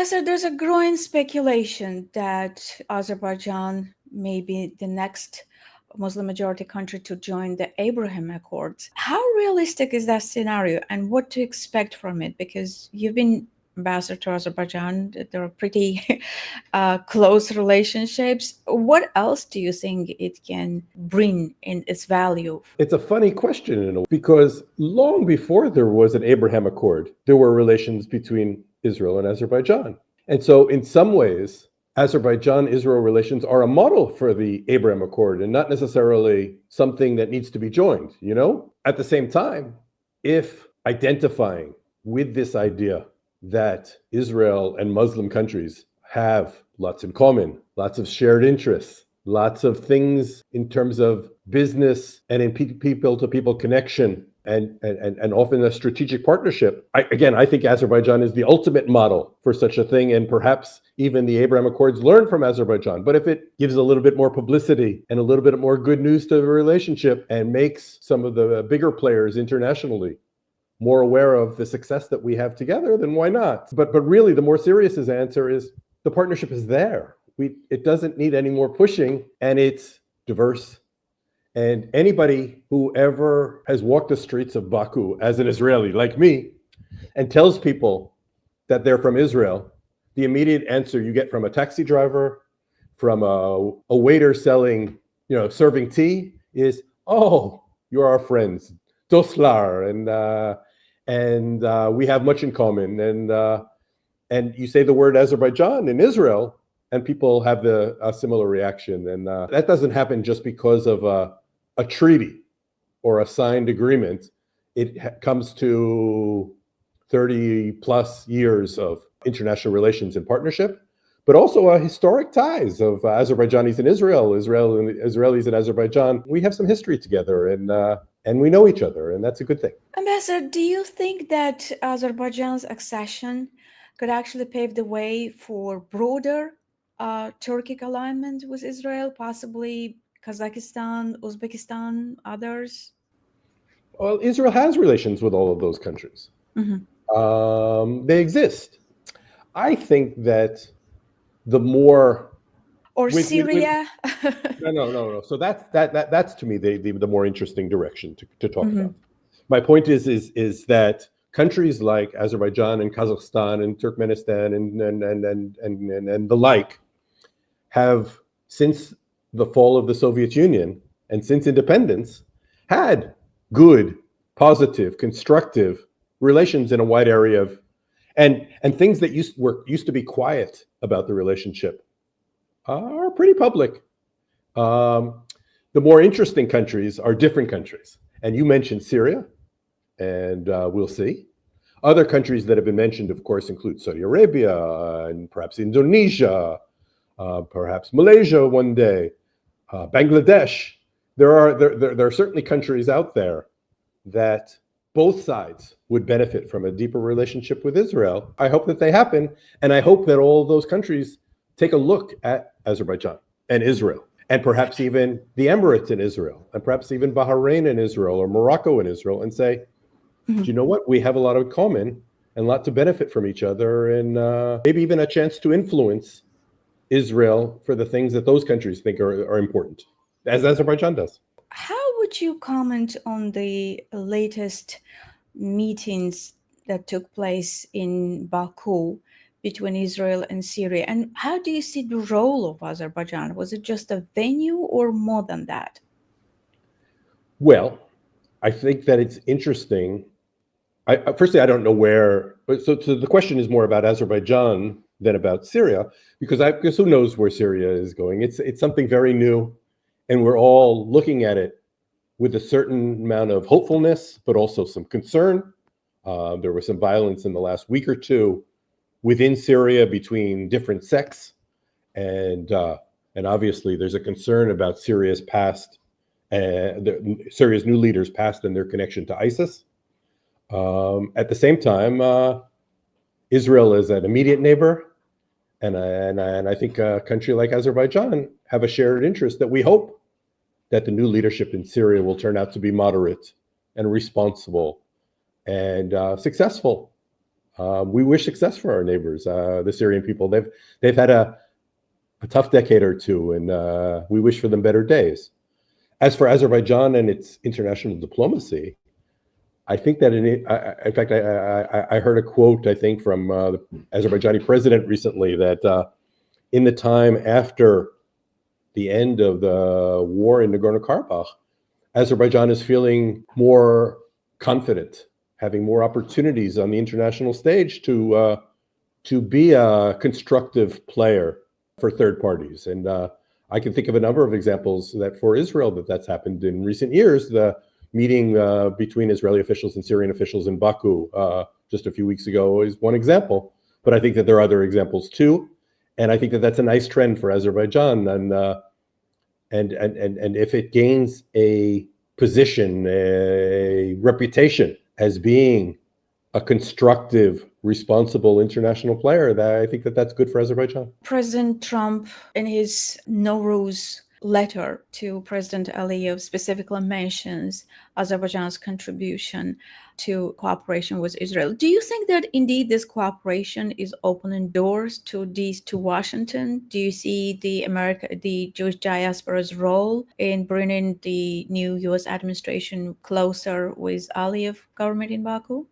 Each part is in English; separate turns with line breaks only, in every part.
Ambassador, there's a growing speculation that Azerbaijan may be the next Muslim majority country to join the Abraham Accords. How realistic is that scenario and what to expect from it? Because you've been ambassador to Azerbaijan, there are pretty close relationships. What else do you think it can bring in its value?
It's a funny question in a way, because long before there was an Abraham Accord, there were relations between Israel and Azerbaijan. And so in some ways, Azerbaijan-Israel relations are a model for the Abraham Accord and not necessarily something that needs to be joined, you know? At the same time, if identifying with this idea that Israel and Muslim countries have lots in common, lots of shared interests, lots of things in terms of business and in people-to-people connection, and often a strategic partnership. I think Azerbaijan is the ultimate model for such a thing, and perhaps even the Abraham Accords learn from Azerbaijan. But if it gives a little bit more publicity and a little bit more good news to the relationship and makes some of the bigger players internationally more aware of the success that we have together, then why not? But really, the more serious answer is the partnership is there. It doesn't need any more pushing, and it's diverse. And anybody who ever has walked the streets of Baku as an Israeli like me and tells people that they're from Israel, the immediate answer you get from a taxi driver, from a waiter selling, serving tea is, "Oh, you're our friends, Dostlar, and we have much in common." And you say the word Azerbaijan in Israel, and people have a similar reaction. And that doesn't happen just because of a treaty or a signed agreement. It comes to 30 plus years of international relations and partnership, but also historic ties of Azerbaijanis and Israel and Israelis and Azerbaijan. We have some history together, and we know each other, and that's a good thing.
Ambassador, do you think that Azerbaijan's accession could actually pave the way for broader Turkic alignment with Israel, possibly Kazakhstan, Uzbekistan, others?
Well, Israel has relations with all of those countries. Mm-hmm. They exist. I think that the more
Syria.
No. So that's to me the more interesting direction to talk about. My point is that countries like Azerbaijan and Kazakhstan and Turkmenistan and the like have, since the fall of the Soviet Union and since independence, had good, positive, constructive relations in a wide area of, and things that used to be quiet about the relationship are pretty public. The more interesting countries are different countries, and you mentioned Syria, and we'll see. Other countries that have been mentioned, of course, include Saudi Arabia and perhaps Indonesia, perhaps Malaysia one day, Bangladesh. There are certainly countries out there that both sides would benefit from a deeper relationship with Israel. I hope that they happen, and I hope that all those countries take a look at Azerbaijan and Israel, and perhaps even the Emirates in Israel, and perhaps even Bahrain in Israel or Morocco in Israel, and say, do you know what? We have a lot in common and a lot to benefit from each other, and maybe even a chance to influence Israel for the things that those countries think are important, as Azerbaijan does.
How would you comment on the latest meetings that took place in Baku between Israel and Syria? And how do you see the role of Azerbaijan? Was it just a venue or more than that?
Well, I think that it's interesting. Firstly, I don't know where, so the question is more about Azerbaijan than about Syria, because who knows where Syria is going? It's something very new, and we're all looking at it with a certain amount of hopefulness, but also some concern. There was some violence in the last week or two within Syria between different sects, and obviously there's a concern about Syria's past, Syria's new leaders' past and their connection to ISIS. At the same time, Israel is an immediate neighbor, and I think a country like Azerbaijan have a shared interest that we hope that the new leadership in Syria will turn out to be moderate and responsible and successful. We wish success for our neighbors, the Syrian people. They've had a tough decade or two, and we wish for them better days. As for Azerbaijan and its international diplomacy, I think that in fact, I heard a quote, I think, from the Azerbaijani president recently that in the time after the end of the war in Nagorno-Karabakh, Azerbaijan is feeling more confident, having more opportunities on the international stage to be a constructive player for third parties. And I can think of a number of examples that for Israel that's happened in recent years. The meeting between Israeli officials and Syrian officials in Baku just a few weeks ago is one example, but I think that there are other examples too. And I think that that's a nice trend for Azerbaijan. And if it gains a position, a reputation as being a constructive, responsible international player, that I think that that's good for Azerbaijan.
President Trump, in his Nowruz letter to President Aliyev, specifically mentions Azerbaijan's contribution to cooperation with Israel. Do you think that indeed this cooperation is opening doors to Washington? Do you see the Jewish diaspora's role in bringing the new U.S. administration closer with Aliyev government in Baku?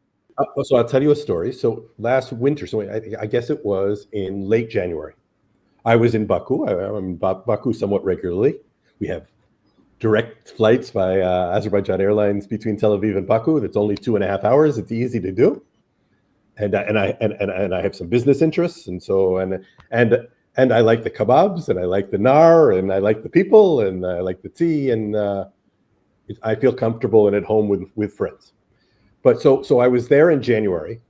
So I'll tell you a story. So last winter, so I guess it was in late January, I was in Baku. I'm in Baku somewhat regularly. We have direct flights by Azerbaijan Airlines between Tel Aviv and Baku. That's only 2.5 hours. It's easy to do. And I have some business interests, and so and I like the kebabs, and I like the nar, and I like the people, and I like the tea, and I feel comfortable and at home with friends. But so I was there in January,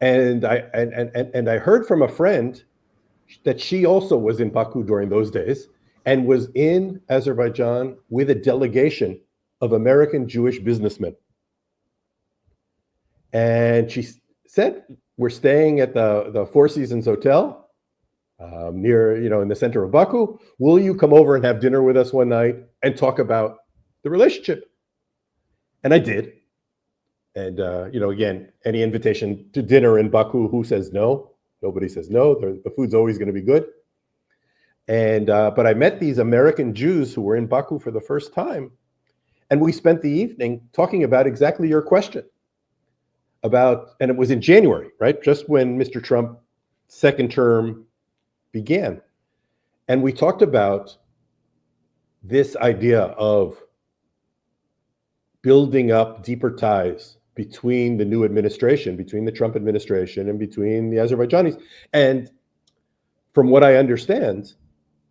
and I heard from a friend that she also was in Baku during those days and was in Azerbaijan with a delegation of American Jewish businessmen. And she said, we're staying at the Four Seasons Hotel near, in the center of Baku. Will you come over and have dinner with us one night and talk about the relationship? And I did. And, again, any invitation to dinner in Baku, who says no? Nobody says no. The food's always going to be good. And but I met these American Jews who were in Baku for the first time. And we spent the evening talking about exactly your question. And it was in January, right? Just when Mr. Trump's second term began. And we talked about this idea of building up deeper ties between the new administration, between the Trump administration and between the Azerbaijanis. And from what I understand,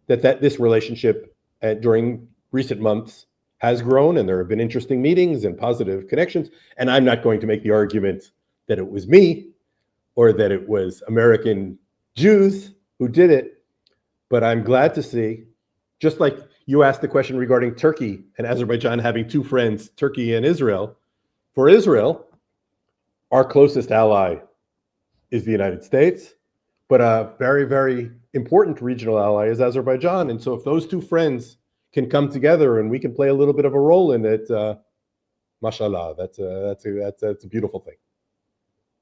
that this relationship during recent months has grown, and there have been interesting meetings and positive connections. And I'm not going to make the argument that it was me or that it was American Jews who did it, but I'm glad to see, just like you asked the question regarding Turkey and Azerbaijan having two friends, Turkey and Israel. For Israel, our closest ally is the United States, but a very, very important regional ally is Azerbaijan. And so if those two friends can come together and we can play a little bit of a role in it, mashallah, that's a beautiful thing.